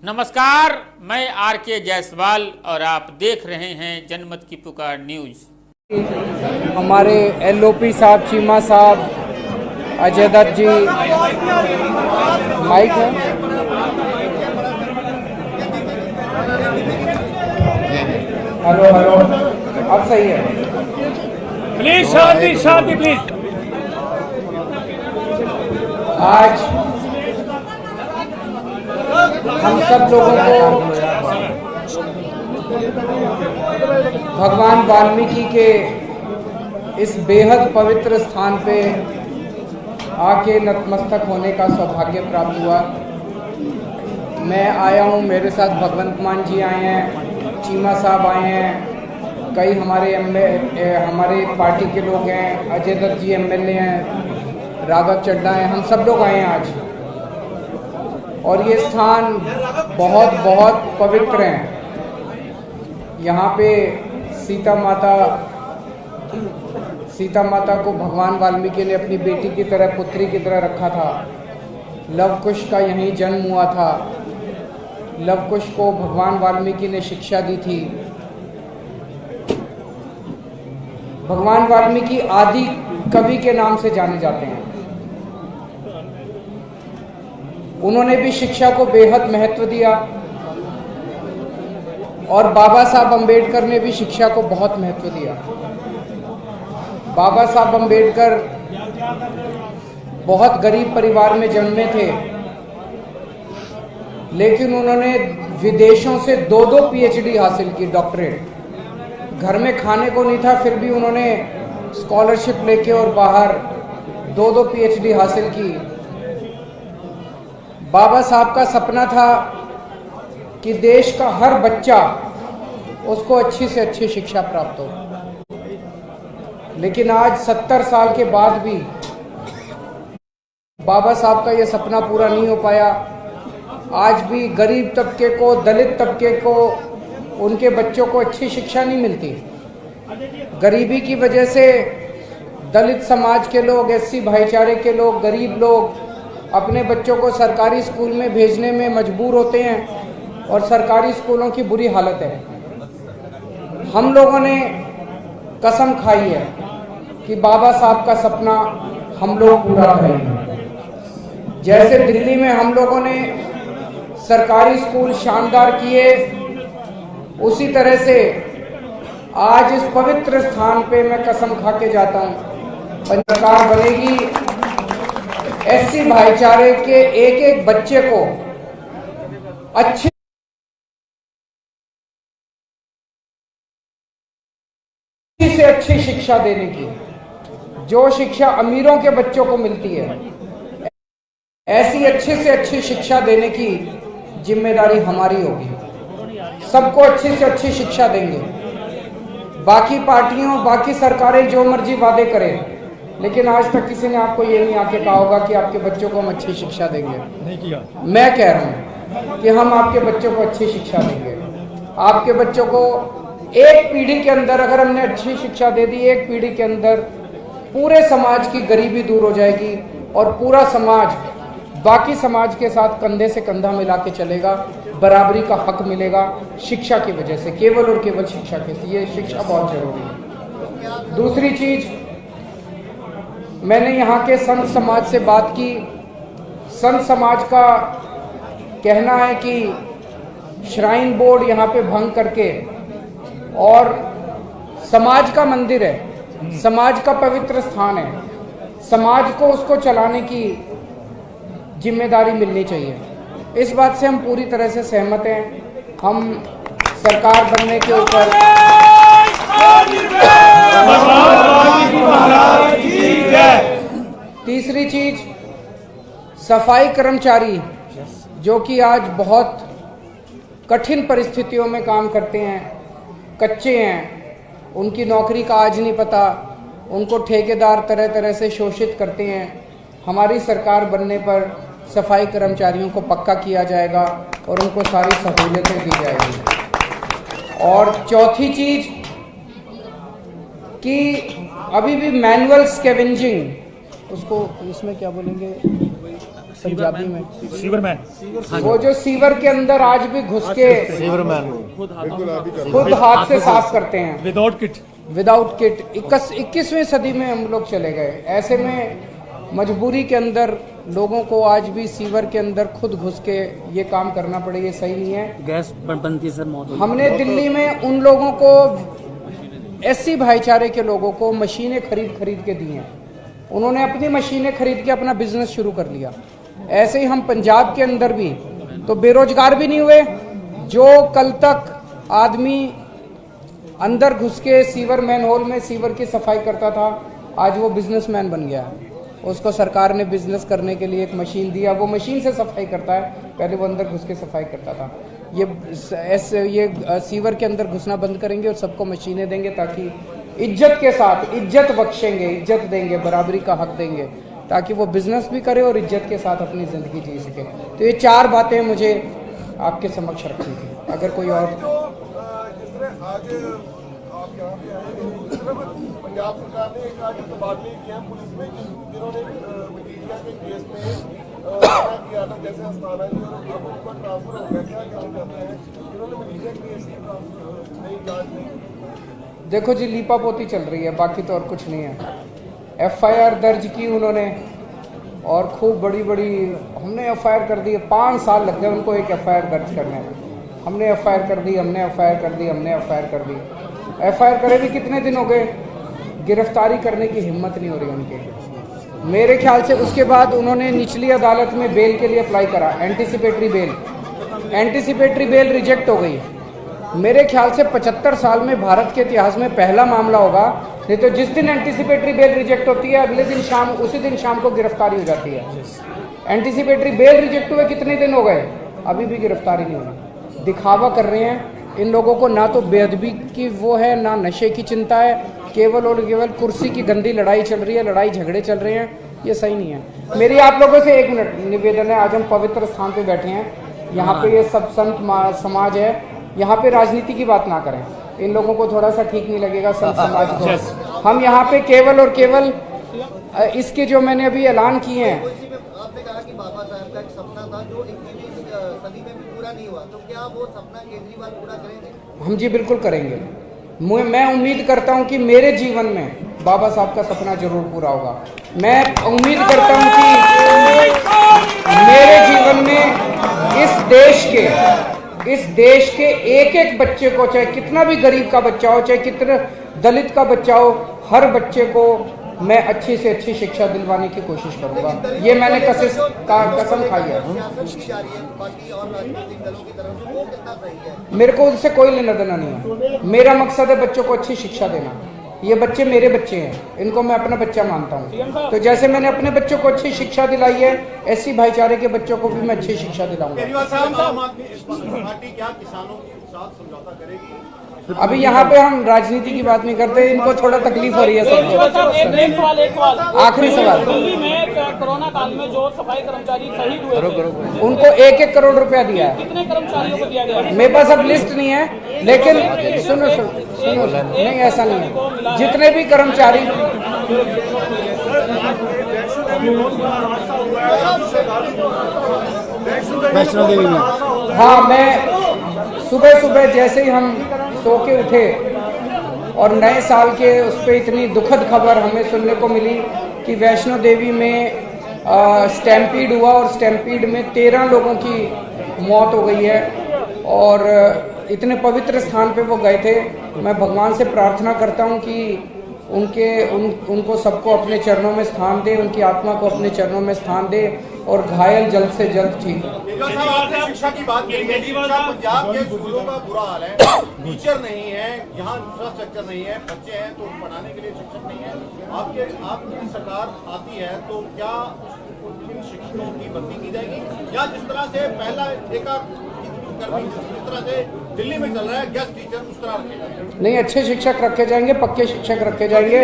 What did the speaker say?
नमस्कार, मैं आर.के. जायसवाल और आप देख रहे हैं जनमत की पुकार न्यूज। हमारे एलओपी साहब, चीमा साहब, अजय दत्त जी, माइक है। हेलो हेलो, अब सही है। Please Shanti Shanti please. आज हम सब लोगों को भगवान वाल्मीकि के इस बेहद पवित्र स्थान पे आके नतमस्तक होने का सौभाग्य प्राप्त हुआ। मैं आया हूँ, मेरे साथ भगवंत मान जी आए हैं, चीमा साहब आए हैं, कई हमारे पार्टी के लोग हैं, अजय दत्त जी एमएलए हैं, राघव चड्ढा हैं, हम सब लोग आए हैं आज। और ये स्थान बहुत बहुत पवित्र है। यहाँ पे सीता माता को भगवान वाल्मीकि ने अपनी बेटी की तरह, पुत्री की तरह रखा था। लव कुश का यहीं जन्म हुआ था। लव कुश को भगवान वाल्मीकि ने शिक्षा दी थी। भगवान वाल्मीकि आदि कवि के नाम से जाने जाते हैं। उन्होंने भी शिक्षा को बेहद महत्व दिया और बाबा साहब अम्बेडकर ने भी शिक्षा को बहुत महत्व दिया। बाबा साहब अम्बेडकर बहुत गरीब परिवार में जन्मे थे, लेकिन उन्होंने विदेशों से 2-2 पीएचडी हासिल की, डॉक्टरेट। घर में खाने को नहीं था, फिर भी उन्होंने स्कॉलरशिप लेके और बाहर 2-2 पीएचडी हासिल की। बाबा साहब का सपना था कि देश का हर बच्चा उसको अच्छी से अच्छी शिक्षा प्राप्त हो। लेकिन आज 70 साल के बाद भी बाबा साहब का ये सपना पूरा नहीं हो पाया। आज भी गरीब तबके को, दलित तबके को, उनके बच्चों को अच्छी शिक्षा नहीं मिलती। गरीबी की वजह से दलित समाज के लोग, एससी भाईचारे के लोग, गरीब लोग अपने बच्चों को सरकारी स्कूल में भेजने में मजबूर होते हैं और सरकारी स्कूलों की बुरी हालत है। हम लोगों ने कसम खाई है कि बाबा साहब का सपना हम लोग पूरा करेंगे। जैसे दिल्ली में हम लोगों ने सरकारी स्कूल शानदार किए, उसी तरह से आज इस पवित्र स्थान पे मैं कसम खा के जाता हूँ, सरकार बनेगी। एससी भाईचारे के एक एक बच्चे को अच्छी से अच्छी शिक्षा देने की, जो शिक्षा अमीरों के बच्चों को मिलती है, ऐसी अच्छी से अच्छी शिक्षा देने की जिम्मेदारी हमारी होगी। सबको अच्छी से अच्छी शिक्षा देंगे। बाकी पार्टियों, बाकी सरकारें जो मर्जी वादे करें, लेकिन आज तक किसी ने आपको ये नहीं आके कहा होगा कि आपके बच्चों को हम अच्छी शिक्षा देंगे। नहीं किया। मैं कह रहा हूँ कि हम आपके बच्चों को अच्छी शिक्षा देंगे। आपके बच्चों को एक पीढ़ी के अंदर अगर हमने अच्छी शिक्षा दे दी, एक पीढ़ी के अंदर पूरे समाज की गरीबी दूर हो जाएगी और पूरा समाज बाकी समाज के साथ कंधे से कंधा मिला के चलेगा। बराबरी का हक मिलेगा शिक्षा की वजह से, केवल और केवल शिक्षा के से। ये शिक्षा बहुत जरूरी है। दूसरी चीज, मैंने यहाँ के संत समाज से बात की। संत समाज का कहना है कि श्राइन बोर्ड यहाँ पे भंग करके, और समाज का मंदिर है, समाज का पवित्र स्थान है, समाज को उसको चलाने की जिम्मेदारी मिलनी चाहिए। इस बात से हम पूरी तरह से सहमत हैं। हम सरकार बनने के ऊपर तीसरी चीज, सफाई कर्मचारी जो कि आज बहुत कठिन परिस्थितियों में काम करते हैं, कच्चे हैं, उनकी नौकरी का आज नहीं पता, उनको ठेकेदार तरह तरह से शोषित करते हैं। हमारी सरकार बनने पर सफाई कर्मचारियों को पक्का किया जाएगा और उनको सारी सहूलियतें दी जाएगी। और चौथी चीज कि अभी भी मैनुअल स्कैवेंजिंग, उसको इसमें क्या बोलेंगे, पंजाबी में सीवरमैन, वो जो सीवर के अंदर आज भी घुस के खुद हाथ से साफ करते हैं विदाउट किट। Without kit. 21वीं सदी में हम लोग चले गए। ऐसे में मजबूरी के अंदर लोगों को आज भी सीवर के अंदर खुद घुस के ये काम करना पड़े, ये सही नहीं है। गैस बनती सर मौत। हमने दिल्ली में उन लोगों को, एससी भाईचारे के लोगों को मशीनें खरीद के दी हैं। उन्होंने अपनी मशीनें खरीद के अपना बिजनेस शुरू कर लिया। ऐसे ही हम पंजाब के अंदर भी तो बेरोजगार भी नहीं हुए। जो कल तक आदमी अंदर घुस के सीवर मैनहोल में सीवर की सफाई करता था, आज वो बिजनेसमैन बन गया। उसको सरकार ने बिजनेस करने के लिए एक मशीन दिया, वो मशीन से सफाई करता है। पहले वो अंदर घुस के सफाई करता था। ये सीवर के अंदर घुसना बंद करेंगे और सबको मशीनें देंगे, ताकि इज्जत के साथ, इज्जत बख्शेंगे, इज्जत देंगे, बराबरी का हक देंगे, ताकि वो बिजनेस भी करे और इज्जत के साथ अपनी ज़िंदगी जी सके। तो ये 4 बातें मुझे आपके समक्ष रखनी थी। अगर कोई और पंजाब सरकार ने एक आज तबादले किए हैं पुलिस में, जिन्होंने मजीठिया के केस में किया था, जैसे अस्ताना जी, और अब उनका ट्रांसफर हो गया। क्या कहना चाहते हैं जिन्होंने मजीठिया केस की नई जांच नहीं? देखो जी, लीपापोती चल रही है, बाकी तो और कुछ नहीं है। FIR दर्ज की उन्होंने और खूब बड़ी हमने FIR कर दी। 5 साल लग गए उनको एक FIR दर्ज करने में। हमने FIR कर दी, हमने FIR कर दी, हमने FIR कर दी। FIR करे भी कितने दिन हो गए, गिरफ्तारी करने की हिम्मत नहीं हो रही उनके। मेरे ख्याल से उसके बाद उन्होंने निचली अदालत में बेल के लिए अप्लाई करा, anticipatory bail. Anticipatory bail reject हो गई। मेरे ख्याल से 75 साल में भारत के इतिहास में पहला मामला होगा। नहीं तो जिस दिन एंटीसिपेटरी बेल रिजेक्ट होती है, अगले दिन शाम, उसी दिन शाम को गिरफ्तारी हो जाती है। एंटीसिपेटरी बेल रिजेक्ट हुए कितने दिन हो गए, अभी भी गिरफ्तारी नहीं हुई। दिखावा कर रहे हैं। इन लोगों को ना तो बेअदबी की वो है, ना नशे की चिंता है, केवल और केवल कुर्सी की गंदी लड़ाई चल रही है, लड़ाई झगड़े चल रहे हैं। ये सही नहीं है। मेरी आप लोगों से 1 मिनट निवेदन है। आज हम पवित्र स्थान पे बैठे हैं, यहाँ पे ये सब संत समाज है, यहाँ पे राजनीति की बात ना करें। इन लोगों को थोड़ा सा ठीक नहीं लगेगा संत समाज को। हम यहाँ पे केवल और केवल इसके जो मैंने अभी ऐलान किए हैं। आपने कहा कि बाबा साहब का एक सपना था जो 21वीं सदी में भी पूरा नहीं हुआ, तो क्या वो सपना केजरीवाल पूरा करेंगे? हम जी बिल्कुल करेंगे। मैं उम्मीद करता हूं कि मेरे जीवन में बाबा साहब का सपना जरूर पूरा होगा। मैं उम्मीद करता हूं कि मेरे जीवन में इस देश के एक बच्चे को, चाहे कितना भी गरीब का बच्चा हो, चाहे कितना दलित का बच्चा हो, हर बच्चे को मैं अच्छी से अच्छी शिक्षा दिलवाने की कोशिश करूंगा। ये मैंने कसम खाई है। मेरे को उससे कोई लेना देना नहीं है। मेरा मकसद है बच्चों को अच्छी शिक्षा देना। ये बच्चे मेरे बच्चे हैं, इनको मैं अपना बच्चा मानता हूँ। तो जैसे मैंने अपने बच्चों को अच्छी शिक्षा दिलाई है, एससी भाईचारे के बच्चों को भी मैं अच्छी शिक्षा दिलाऊंगा। अभी यहाँ पे हम राजनीति की बात नहीं करते, इनको थोड़ा तकलीफ हो रही है सबको। आखिरी सवाल, दिल्ली में कोरोना काल में जो सफाई कर्मचारी शहीद हुए थे, उनको 1-1 करोड़ रुपया दिया है। कितने कर्मचारियों को दिया गया? मेरे पास अब लिस्ट नहीं है, लेकिन सुनो नहीं, ऐसा नहीं है। जितने भी कर्मचारी, वैष्णो देवी में, हाँ, मैं सुबह जैसे ही हम सो के उठे और नए साल के उस पर इतनी दुखद खबर हमें सुनने को मिली कि वैष्णो देवी में स्टैम्पीड हुआ और स्टैम्पीड में 13 लोगों की मौत हो गई है। और इतने पवित्र स्थान पे वो गए थे। मैं भगवान से प्रार्थना करता हूँ कि उनको सबको अपने चरणों में स्थान दे, उनकी आत्मा को अपने चरणों में स्थान दे और घायल जल्द से जल्द ठीक हो। शिक्षा की बात करेंगे। पंजाब के स्कूलों का बुरा हाल है, टीचर नहीं है, यहाँ इंफ्रास्ट्रक्चर नहीं है, बच्चे हैं तो पढ़ाने के लिए शिक्षक नहीं है। आपकी सरकार आती है तो क्या इन शिक्षकों की भर्ती की जाएगी, या जिस तरह से पहला जिस तरह से दिल्ली में चल रहा है गेस्ट टीचर, उस तरह रखे जाएंगे? नहीं, अच्छे शिक्षक रखे जाएंगे, पक्के शिक्षक रखे जाएंगे।